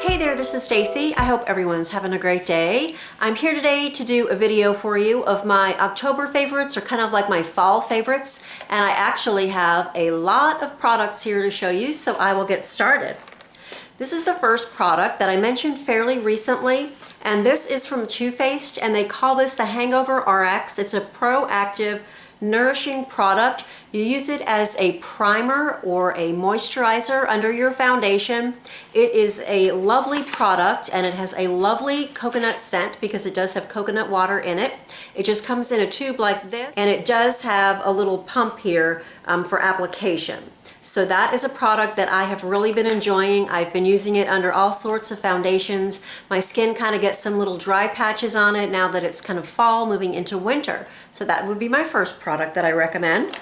Hey there, this is Stacie. I hope everyone's having a great day. I'm here today to do a video for you of my October favorites, or kind of like my fall favorites, and I actually have a lot of products here to show you, so I will get started. This is the first product that I mentioned fairly recently, and this is from Too Faced, and they call this the Hangover RX. It's a proactive, nourishing product. You use it as a primer or a moisturizer under your foundation. It is a lovely product, and it has a lovely coconut scent because it does have coconut water in it. It just comes in a tube like this, and it does have a little pump here for application. So that is a product that I have really been enjoying. I've been using it under all sorts of foundations. My skin kind of gets some little dry patches on it now that it's kind of fall moving into winter. So that would be my first product that I recommend.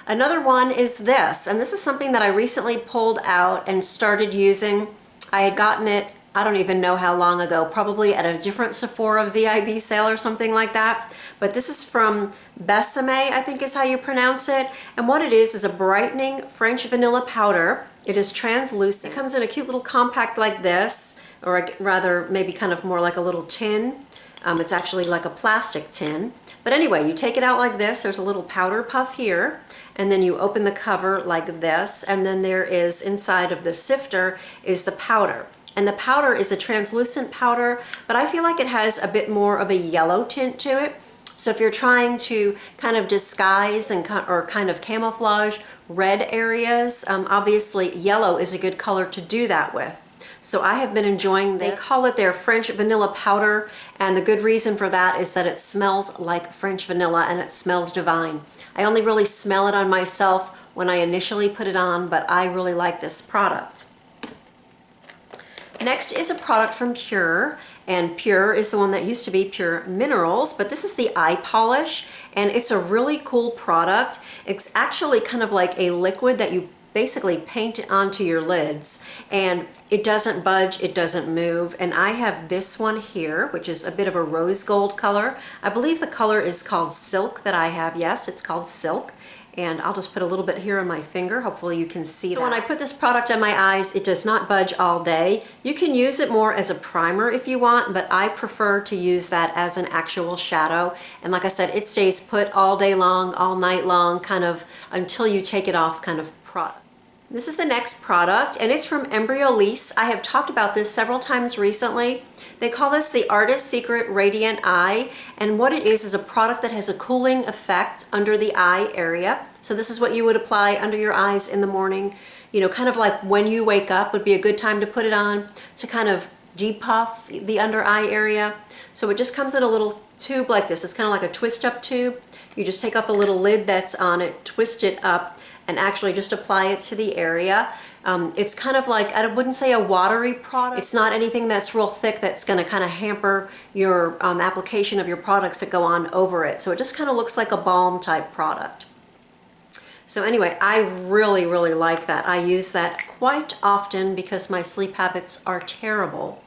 Another one is this, and this is something that I recently pulled out and started using. I had gotten it, I don't even know how long ago, probably at a different Sephora VIB sale or something like that. But this is from Besame, I think is how you pronounce it. And what it is a brightening French vanilla powder. It is translucent. It comes in a cute little compact like this, or rather maybe kind of more like a little tin. It's actually like a plastic tin. But anyway, you take it out like this. There's a little powder puff here, and then you open the cover like this, and then there is inside of the sifter is the powder. And the powder is a translucent powder, but I feel like it has a bit more of a yellow tint to it. So if you're trying to kind of disguise and or kind of camouflage red areas, obviously yellow is a good color to do that with. So I have been enjoying this. They call it their French vanilla powder, and the good reason for that is that it smells like French vanilla and it smells divine. I only really smell it on myself when I initially put it on, but I really like this product. Next is a product from Pure, and Pure is the one that used to be Pure Minerals, but this is the eye polish, and it's a really cool product. It's actually kind of like a liquid that you basically paint it onto your lids, and it doesn't budge, it doesn't move. And I have this one here, which is a bit of a rose gold color. I believe the color is called Silk that I have. Yes, it's called Silk. And I'll just put a little bit here on my finger. Hopefully you can see that. So when I put this product on my eyes, it does not budge all day. You can use it more as a primer if you want, but I prefer to use that as an actual shadow. And like I said, it stays put all day long, all night long, kind of until you take it off kind of product. This is the next product, and it's from Embryolisse. I have talked about this several times recently. They call this the Artist Secret Radiant Eye, and what it is a product that has a cooling effect under the eye area. So this is what you would apply under your eyes in the morning. You know, kind of like when you wake up would be a good time to put it on to kind of depuff the under eye area. So it just comes in a little tube like this. It's kind of like a twist up tube. You just take off the little lid that's on it, twist it up, and actually just apply it to the area. It's kind of like, I wouldn't say a watery product. It's not anything that's real thick that's gonna kind of hamper your application of your products that go on over it. So it just kind of looks like a balm type product. So anyway, I really, really like that. I use that quite often because my sleep habits are terrible.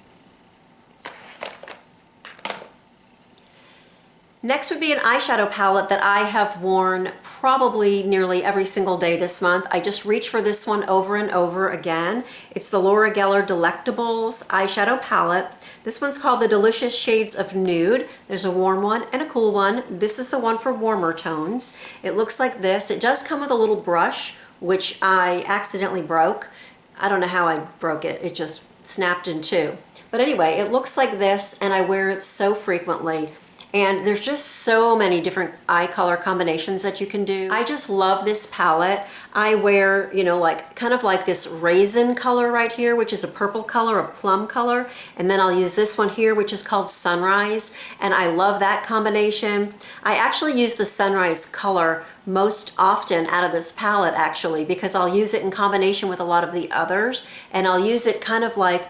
Next would be an eyeshadow palette that I have worn probably nearly every single day this month. I just reach for this one over and over again. It's the Laura Geller Delectables eyeshadow palette. This one's called the Delicious Shades of Nude. There's a warm one and a cool one. This is the one for warmer tones. It looks like this. It does come with a little brush, which I accidentally broke. I don't know how I broke it. It just snapped in two. But anyway, it looks like this, and I wear it so frequently. And there's just so many different eye color combinations that you can do. I just love this palette. I wear, you know, like kind of like this raisin color right here, which is a purple color, a plum color. And then I'll use this one here, which is called Sunrise. And I love that combination. I actually use the Sunrise color most often out of this palette actually, because I'll use it in combination with a lot of the others. And I'll use it kind of like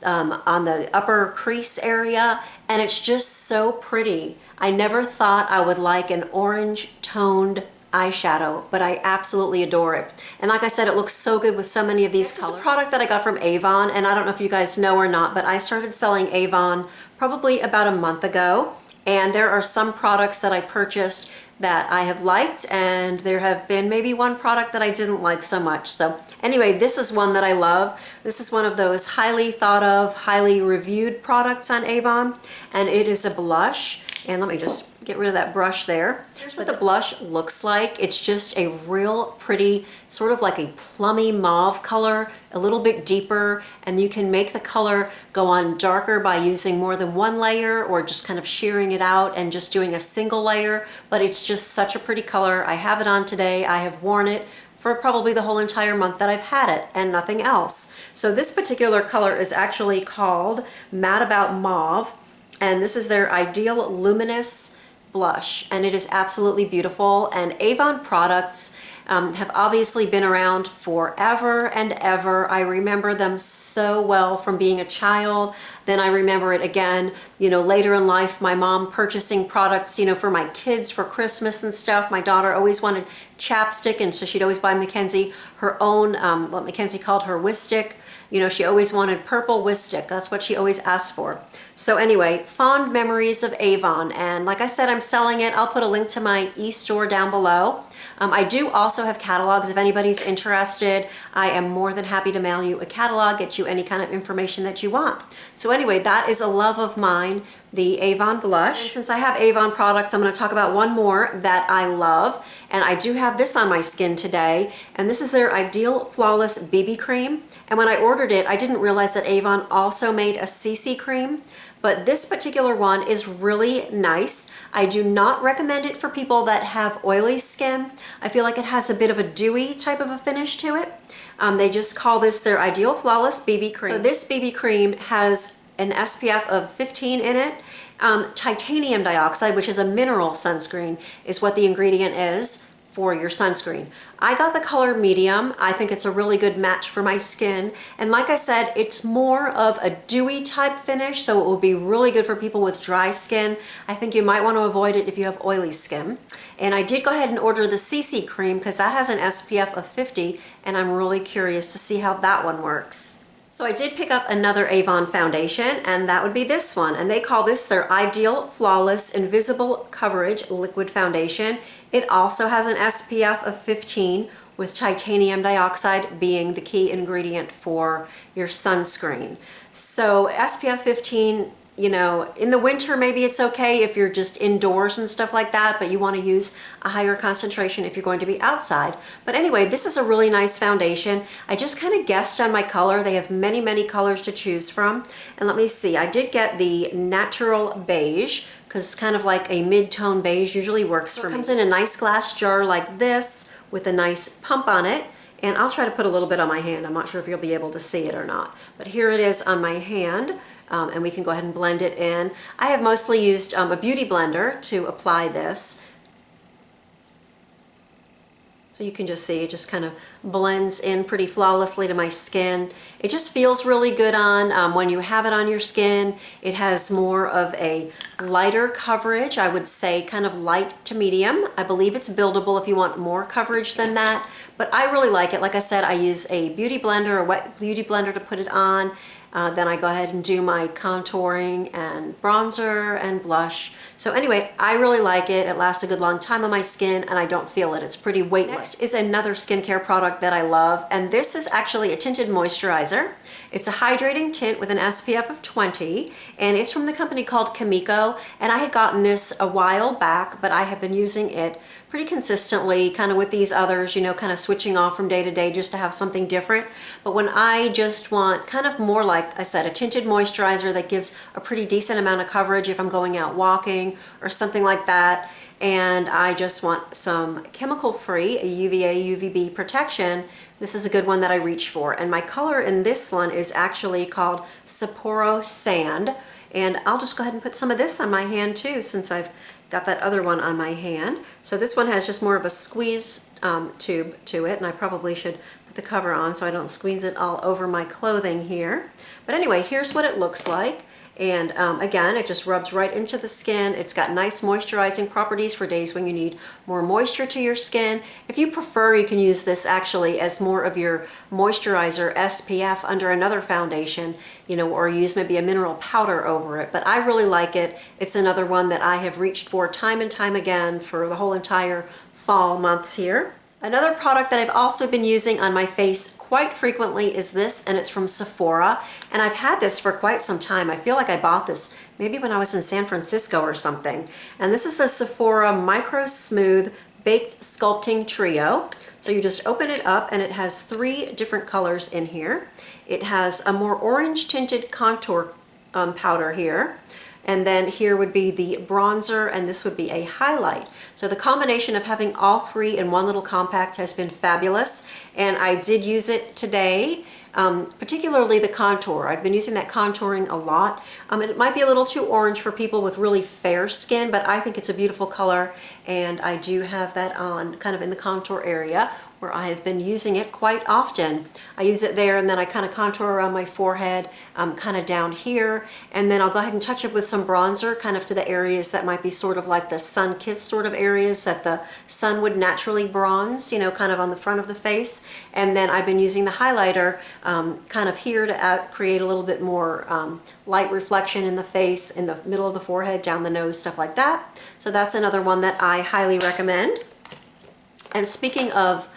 on the upper crease area, and it's just so pretty. I never thought I would like an orange toned eyeshadow, but I absolutely adore it. And like I said, it looks so good with so many of these colors. This is a product that I got from Avon, and I don't know if you guys know or not, but I started selling Avon probably about a month ago, and there are some products that I purchased that I have liked, and there have been maybe one product that I didn't like so much. So anyway, this is one that I love. This is one of those highly thought of, highly reviewed products on Avon, and it is a blush. And let me just get rid of that brush there. Here's what the blush looks like. It's just a real pretty, sort of like a plummy mauve color, a little bit deeper, and you can make the color go on darker by using more than one layer or just kind of shearing it out and just doing a single layer, but it's just such a pretty color. I have it on today. I have worn it for probably the whole entire month that I've had it and nothing else. So this particular color is actually called Mad About Mauve, and this is their Ideal Luminous blush, and it is absolutely beautiful. And Avon products have obviously been around forever and ever. I remember them so well from being a child. Then I remember it again, you know, later in life, my mom purchasing products, you know, for my kids for Christmas and stuff. My daughter always wanted chapstick, and so she'd always buy Mackenzie her own, what Mackenzie called her Wistic. You know, she always wanted purple Wistic. That's what she always asked for. So anyway, fond memories of Avon. And like I said, I'm selling it. I'll put a link to my e-store down below. I do also have catalogs if anybody's interested. I am more than happy to mail you a catalog, get you any kind of information that you want. So anyway, that is a love of mine, the Avon blush. And since I have Avon products, I'm going to talk about one more that I love. And I do have this on my skin today. And this is their Ideal Flawless BB Cream. And when I ordered it, I didn't realize that Avon also made a CC cream. But this particular one is really nice. I do not recommend it for people that have oily skin. I feel like it has a bit of a dewy type of a finish to it. They just call this their Ideal Flawless BB Cream. So this BB cream has an SPF of 15 in it. Titanium dioxide, which is a mineral sunscreen, is what the ingredient is for your sunscreen. I got the color medium. I think it's a really good match for my skin. And like I said, it's more of a dewy type finish, so it will be really good for people with dry skin. I think you might want to avoid it if you have oily skin. And I did go ahead and order the CC cream because that has an SPF of 50, and I'm really curious to see how that one works. So I did pick up another Avon foundation, and that would be this one. And they call this their Ideal Flawless Invisible Coverage Liquid Foundation. It also has an SPF of 15, with titanium dioxide being the key ingredient for your sunscreen. So SPF 15, you know, in the winter maybe it's okay if you're just indoors and stuff like that, but you want to use a higher concentration if you're going to be outside. But anyway, this is a really nice foundation. I just kind of guessed on my color. They have many, many colors to choose from. And let me see, I did get the natural beige, because it's kind of like a mid-tone beige usually works for me. It comes in a nice glass jar like this with a nice pump on it. And I'll try to put a little bit on my hand. I'm not sure if you'll be able to see it or not. But here it is on my hand. And we can go ahead and blend it in. I have mostly used a beauty blender to apply this. So you can just see it just kind of blends in pretty flawlessly to my skin. It just feels really good on when you have it on your skin. It has more of a lighter coverage, I would say kind of light to medium. I believe it's buildable if you want more coverage than that, but I really like it. Like I said, I use a beauty blender, a wet beauty blender to put it on. Then I go ahead and do my contouring and bronzer and blush. So anyway, I really like it. It lasts a good long time on my skin and I don't feel it. It's pretty weightless. Next is another skincare product that I love, and this is actually a tinted moisturizer. It's a hydrating tint with an SPF of 20, and it's from the company called Kiko, and I had gotten this a while back, but I have been using it pretty consistently, kind of with these others, you know, kind of switching off from day to day just to have something different. But when I just want kind of more, like I said, a tinted moisturizer that gives a pretty decent amount of coverage if I'm going out walking or something like that, and I just want some chemical-free, a UVA, UVB protection, this is a good one that I reach for. And my color in this one is actually called Sapporo Sand. And I'll just go ahead and put some of this on my hand too, since I've got that other one on my hand. So this one has just more of a squeeze tube to it, and I probably should put the cover on so I don't squeeze it all over my clothing here. But anyway, here's what it looks like. And again, it just rubs right into the skin. It's got nice moisturizing properties for days when you need more moisture to your skin. If you prefer, you can use this actually as more of your moisturizer SPF under another foundation, you know, or use maybe a mineral powder over it. But I really like it. It's another one that I have reached for time and time again for the whole entire fall months here. Another product that I've also been using on my face quite frequently is this, and it's from Sephora. And I've had this for quite some time. I feel like I bought this maybe when I was in San Francisco or something. And this is the Sephora MicroSmooth Baked Sculpting Trio. So you just open it up and it has 3 different colors in here. It has a more orange tinted contour powder here. And then here would be the bronzer, and this would be a highlight. So the combination of having all 3 in one little compact has been fabulous, and I did use it today, particularly the contour. I've been using that contouring a lot. It might be a little too orange for people with really fair skin, but I think it's a beautiful color, and I do have that on kind of in the contour area, where I have been using it quite often. I use it there, and then I kind of contour around my forehead, kind of down here, and then I'll go ahead and touch it with some bronzer kind of to the areas that might be sort of like the sun-kissed sort of areas that the sun would naturally bronze, you know, kind of on the front of the face. And then I've been using the highlighter kind of here to create a little bit more light reflection in the face, in the middle of the forehead, down the nose, stuff like that. So that's another one that I highly recommend. And speaking of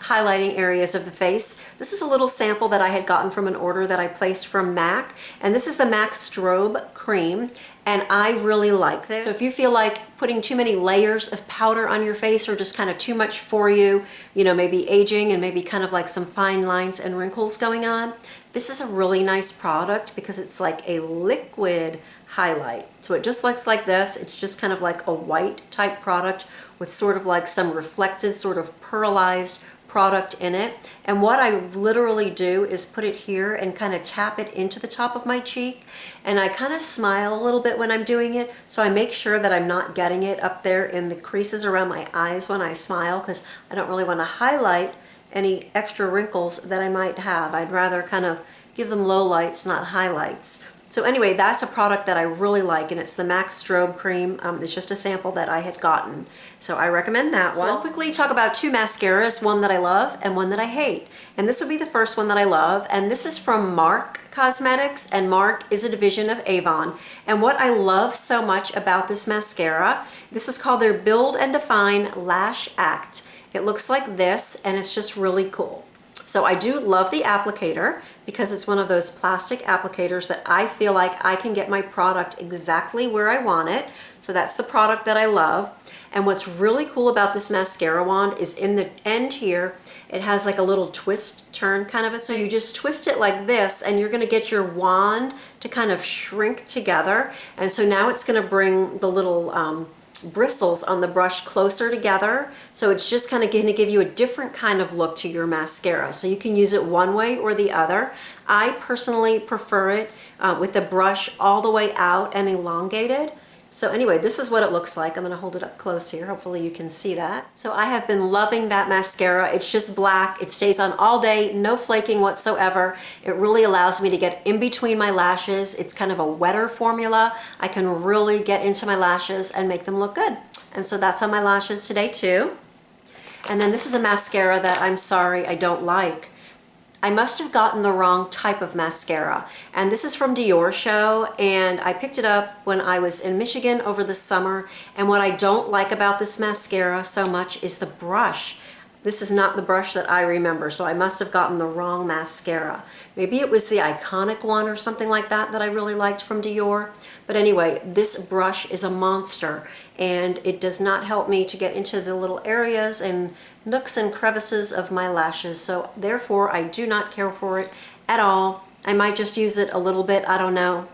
highlighting areas of the face, this is a little sample that I had gotten from an order that I placed from MAC, and this is the MAC Strobe Cream, and I really like this. So if you feel like putting too many layers of powder on your face or just kind of too much for you, you know, maybe aging and maybe kind of like some fine lines and wrinkles going on, this is a really nice product because it's like a liquid highlight. So it just looks like this. It's just kind of like a white type product with sort of like some reflected sort of pearlized product in it. And what I literally do is put it here and kind of tap it into the top of my cheek, and I kind of smile a little bit when I'm doing it, so I make sure that I'm not getting it up there in the creases around my eyes when I smile, because I don't really want to highlight any extra wrinkles that I might have. I'd rather kind of give them low lights, not highlights. So anyway, that's a product that I really like, and it's the MAC Strobe Cream. It's just a sample that I had gotten. So I recommend that one. So I'll quickly talk about 2 mascaras, one that I love and one that I hate. And this will be the first one that I love, and this is from MARC Cosmetics, and MARC is a division of Avon. And what I love so much about this mascara, this is called their Build and Define Lash Act. It looks like this, and it's just really cool. So I do love the applicator because it's one of those plastic applicators that I feel like I can get my product exactly where I want it. So that's the product that I love. And what's really cool about this mascara wand is in the end here, it has like a little twist turn kind of it. So you just twist it like this, and you're gonna get your wand to kind of shrink together. And so now it's gonna bring the little bristles on the brush closer together, so it's just kind of going to give you a different kind of look to your mascara. So you can use it one way or the other. I personally prefer it with the brush all the way out and elongated. So anyway, this is what it looks like. I'm going to hold it up close here. Hopefully you can see that. So I have been loving that mascara. It's just black. It stays on all day, no flaking whatsoever. It really allows me to get in between my lashes. It's kind of a wetter formula. I can really get into my lashes and make them look good. And so that's on my lashes today too. And then this is a mascara that I'm sorry I don't like. I must have gotten the wrong type of mascara. And this is from Dior show, and I picked it up when I was in Michigan over the summer. And what I don't like about this mascara so much is the brush. This is not the brush that I remember, so I must have gotten the wrong mascara. Maybe it was the Iconic one or something like that that I really liked from Dior. But anyway, this brush is a monster, and it does not help me to get into the little areas and nooks and crevices of my lashes, so therefore I do not care for it at all. I might just use it a little bit, I don't know.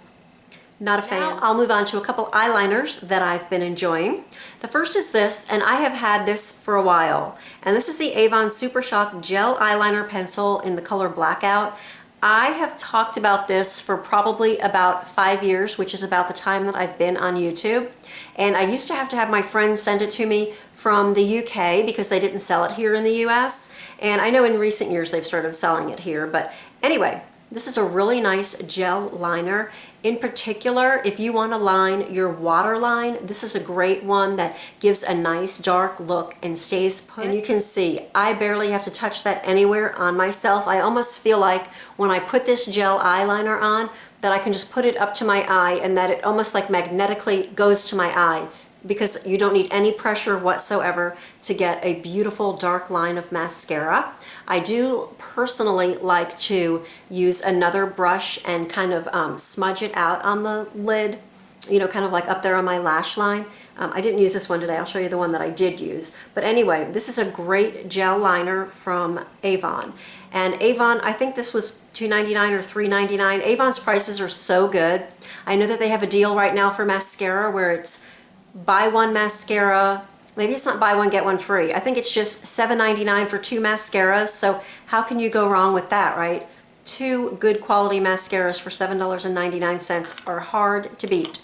Not a fan. Now I'll move on to a couple eyeliners that I've been enjoying. The first is this, and I have had this for a while, and this is the Avon Super Shock Gel Eyeliner Pencil in the color Blackout. I have talked about this for probably about 5 years, which is about the time that I've been on YouTube. And I used to have my friends send it to me from the UK because they didn't sell it here in the US. And I know in recent years they've started selling it here. But anyway, this is a really nice gel liner. In particular, if you want to line your waterline, this is a great one that gives a nice dark look and stays put. And you can see, I barely have to touch that anywhere on myself. I almost feel like when I put this gel eyeliner on, that I can just put it up to my eye and that it almost like magnetically goes to my eye, because you don't need any pressure whatsoever to get a beautiful dark line of mascara. I do personally like to use another brush and kind of smudge it out on the lid, you know, kind of like up there on my lash line. I didn't use this one today. I'll show you the one that I did use. But anyway, this is a great gel liner from Avon. And Avon, I think this was $2.99 or $3.99. Avon's prices are so good. I know that they have a deal right now for mascara where it's buy one mascara, maybe it's not buy one, get one free. I think it's just $7.99 for 2 mascaras. So how can you go wrong with that, right? 2 good quality mascaras for $7.99 are hard to beat.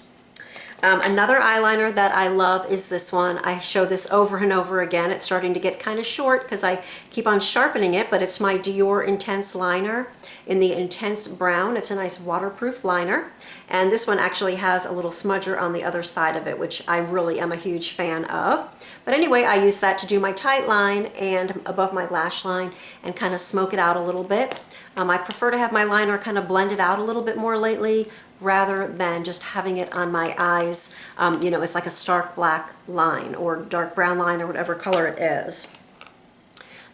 Another eyeliner that I love is this one. I show this over and over again. It's starting to get kind of short because I keep on sharpening it, but it's my Dior Intense liner in the Intense Brown. It's a nice waterproof liner. And this one actually has a little smudger on the other side of it, which I really am a huge fan of. But anyway, I use that to do my tight line and above my lash line and kind of smoke it out a little bit. I prefer to have my liner kind of blended out a little bit more lately, rather than just having it on my eyes. You know, it's like a stark black line or dark brown line or whatever color it is.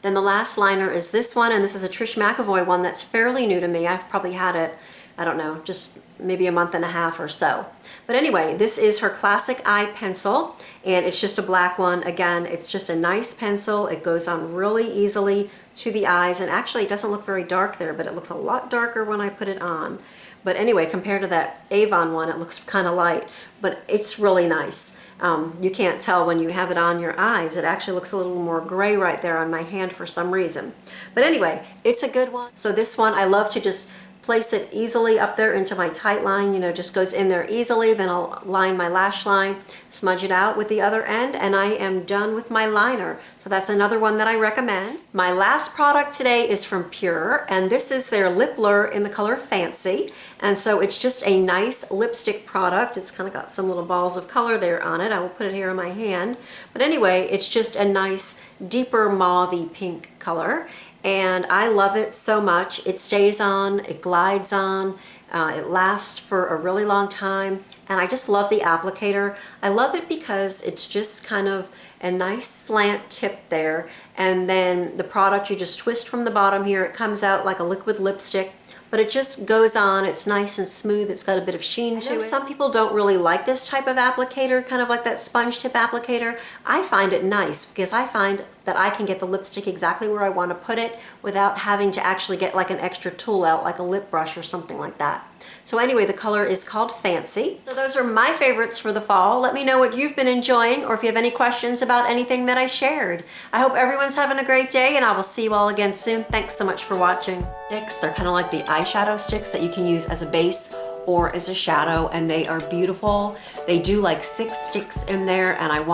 Then the last liner is this one, and this is a Trish McEvoy one that's fairly new to me. I've probably had it, I don't know, just maybe a month and a half or so. But anyway, this is her Classic Eye Pencil, and it's just a black one. Again, it's just a nice pencil. It goes on really easily to the eyes, and actually it doesn't look very dark there, but it looks a lot darker when I put it on. But anyway, compared to that Avon one, it looks kind of light, but it's really nice. You can't tell when you have it on your eyes. It actually looks a little more gray right there on my hand for some reason. But anyway, it's a good one. So this one, I love to just place it easily up there into my tight line, you know, just goes in there easily. Then I'll line my lash line, smudge it out with the other end, and I am done with my liner. So that's another one that I recommend. My last product today is from Pure, and this is their Lip Blur in the color Fancy. And so it's just a nice lipstick product. It's kind of got some little balls of color there on it. I will put it here on my hand. But anyway, it's just a nice deeper mauve-y pink color. And I love it so much. It stays on, it glides on, it lasts for a really long time, and I just love the applicator. I love it because it's just kind of a nice slant tip there, and then the product you just twist from the bottom here. It comes out like a liquid lipstick, but it just goes on. It's nice and smooth. It's got a bit of sheen to it. Some people don't really like this type of applicator, kind of like that sponge tip applicator. I find it nice because I find that I can get the lipstick exactly where I want to put it without having to actually get like an extra tool out, like a lip brush or something like that. So anyway, the color is called Fancy. So those are my favorites for the fall. Let me know what you've been enjoying, or if you have any questions about anything that I shared. I hope everyone's having a great day, and I will see you all again soon. Thanks so much for watching. Sticks, they're kind of like the eyeshadow sticks that you can use as a base or as a shadow, and they are beautiful. They do like 6 sticks in there, and I want